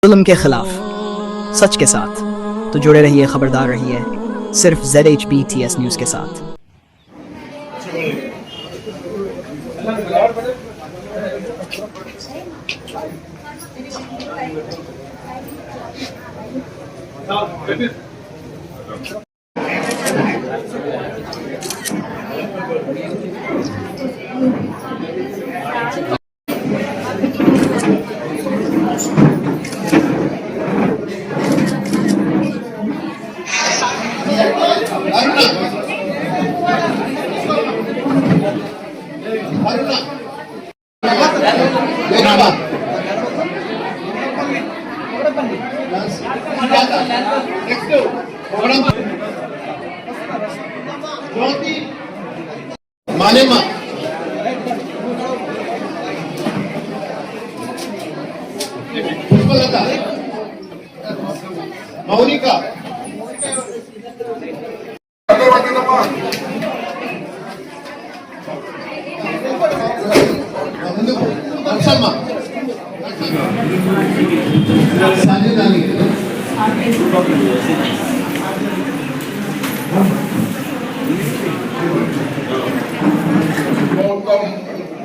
जुल्म के खिलाफ सच के साथ। तो जुड़े रहिए, खबरदार रहिए सिर्फ ZHBTS न्यूज के साथ। मानेमा पुष्पलता मौनिका अक्षमा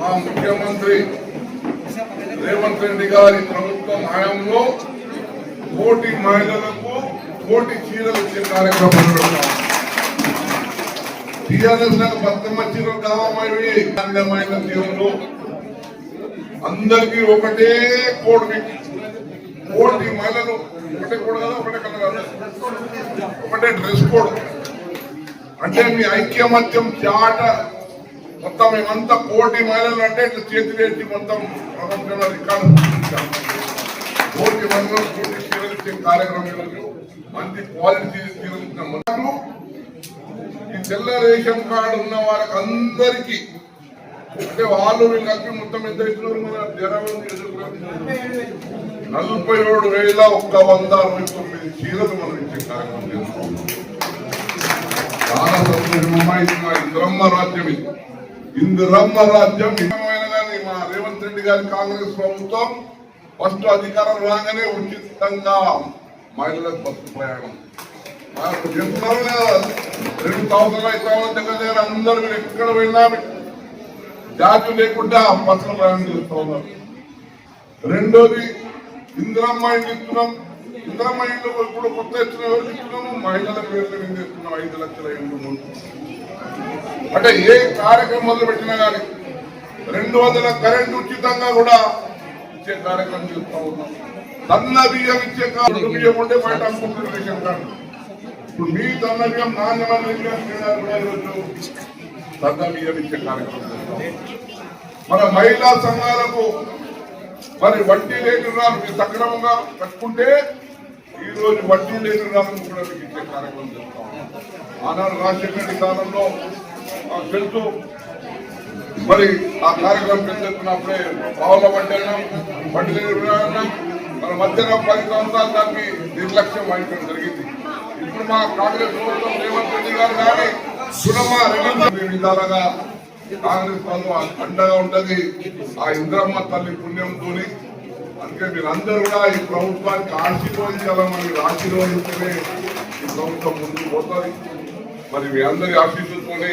మా ముఖ్యమంత్రి రేవంత్ రెడ్డి గారి ప్రభుత్వం హయాంలో కోటి మహిళలకు కోటి చీరలు ఇచ్చే కార్యక్రమం టీఆర్ఎస్ బతుకమ్మ చీరలు కావమని అందమైన తీరులో అందరికీ ఒకటే కోటి మహిళలు ఒకటే కోడ్ కదా, ఒకటే కలర్ కదా, ఒకటే డ్రెస్ కోడ్. అంటే మీ ఐక్యమత్యం చాట మొత్తం మేమంతా కోటి మహిళలు అంటే ఇట్లా చేతులేసి మొత్తం ప్రపంచంలో రికార్డు కోటి మహిళలు కోటి చీరలు ఇచ్చే కార్యక్రమాలు మంచి క్వాలిటీ చీరలు. ఈ తెల్ల రేషన్ కార్డు ఉన్న వాళ్ళకి అందరికీ అంటే వాళ్ళు వీళ్ళు కలిపి మొత్తం ఎంత ఇస్తున్నారు మన 47,169 చీరలు మనం ఇచ్చే కార్యక్రమం చేస్తున్నాం. చాలా సంతోషమమ్మా. ఇది మా ఇంద్రమ్మ రాజ్యం. ఇది ఇంద్రమ్మ రాజ్యం. ఏమైనా కానీ మా రేవంత్ రెడ్డి గారి కాంగ్రెస్ ప్రభుత్వం ఫస్ట్ అధికారం రాగానే ఉచితంగా మహిళలకు బస్సు ప్రయాణం చెప్తున్నారు కదా. 2,000 దగ్గర అందరూ మీరు ఎక్కడ వెళ్ళినా జాతి లేకుండా బస్సులు ప్రయాణం చేస్తూ ఉన్నారు. రెండోది ఇందిరమ్మ ఇండ్లు ఇస్తున్నాం. ఇందిరమ్మ ఇండ్లు ఇప్పుడు కొత్త ఇచ్చిన ఎవరికి ఇస్తున్నాము? మహిళల పేర్లు మీద ఇస్తున్నాం 5 లక్షల ఇండ్లు ముందు. అంటే ఏ కార్యక్రమం మొదలు పెట్టినా కానీ 200 కరెంట్ ఉచితంగా కూడా ఇచ్చే కార్యక్రమం చేస్తూ ఉన్నాం. సన్న బియ్యం ఇచ్చే బియ్యం ఉంటే బయట అమ్ముకుంటున్న రేషన్ కార్డు. ఇప్పుడు మీ సన్న బియ్యం నాణ్యమైన సన్న బియ్యం ఇచ్చే కార్యక్రమం చేస్తాం. మన మహిళా సంఘాలకు మరి వడ్డీ లేని రుణాలు మీరు సక్రమంగా కట్టుకుంటే ఈ రోజు వడ్డీ లేని రుణాలను కూడా మీకు ఇచ్చే కార్యక్రమం చేస్తాం. ఆనాడు రాజశేఖర రెడ్డి కాలంలో తెలుసు మరి ఆ కార్యక్రమం పెంచుతున్నప్పుడే పావుల వడ్డీ అన్నాం, వడ్డీ లేని రుణాలు అన్నాం. మన మధ్యన 10 సంవత్సరాలు దానికి నిర్లక్ష్యం వహించడం జరిగింది. ఇప్పుడు మా కాంగ్రెస్ ప్రభుత్వం రేవంత్ రెడ్డి గారు కానీ విధాలుగా కాంగ్రెస్ వాళ్ళు అండగా ఉంటది. ఆ ఇంద్రమ్మ తల్లి పుణ్యంతో అందుకే మీరందరూ కూడా ఈ ప్రభుత్వానికి ఆశీర్వదించాలని ఆశీర్వదిస్తేనే ఈ ప్రభుత్వం ముందుకు పోతుంది. మరి మీ అందరి ఆశీస్సులతోనే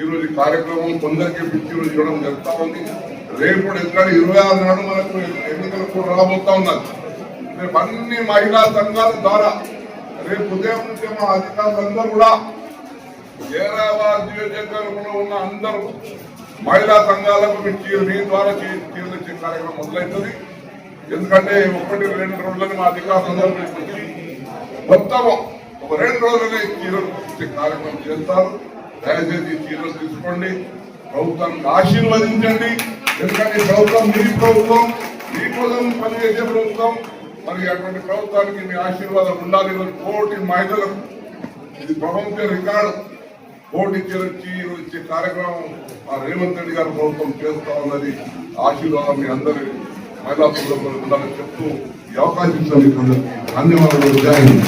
ఈరోజు కార్యక్రమం కొందరికి పిచ్చిలు ఇవ్వడం జరుగుతూ ఉంది. రేపు ఎందుకంటే 26 నాడు మనకు ఎన్నికలు కూడా రాబోతా ఉన్నారు. రేపు అన్ని మహిళా సంఘాల ద్వారా రేపు ఉదయం నుంచి మా అధికారులందరూ కూడా హైదరాబాద్ నియోజకవర్గంలో ఉన్న అందరూ మహిళా సంఘాలకు మీ ద్వారా చీరలు ఇచ్చే కార్యక్రమం మొదలవుతుంది. ఎందుకంటే 1-2 రోజులని మా అధికారులందరూ మొత్తం ఒక 2 రోజులనే చీరలు ఇచ్చే కార్యక్రమం చేస్తారు. దయచేసి చీరలు తీసుకోండి, ప్రభుత్వానికి ఆశీర్వదించండి. ఎందుకంటే ప్రభుత్వం మీ ప్రభుత్వం, మీకోసం పనిచేసే ప్రభుత్వం. మరి అటువంటి ప్రభుత్వానికి మీ ఆశీర్వాదం ఉండాలి. కోటి మహిళలకు ఇది ప్రపంచ రికార్డు. కోటి చీరలు ఇచ్చే కార్యక్రమం మా రేవంత్ రెడ్డి గారి ప్రభుత్వం చేస్తా ఉన్నది. ఆశీర్వాదం మీ అందరి మహిళా సోదరులకు ఉండాలని చెప్తూ ఈ అవకాశం ఇచ్చిన ధన్యవాదాలు. జై హింద్.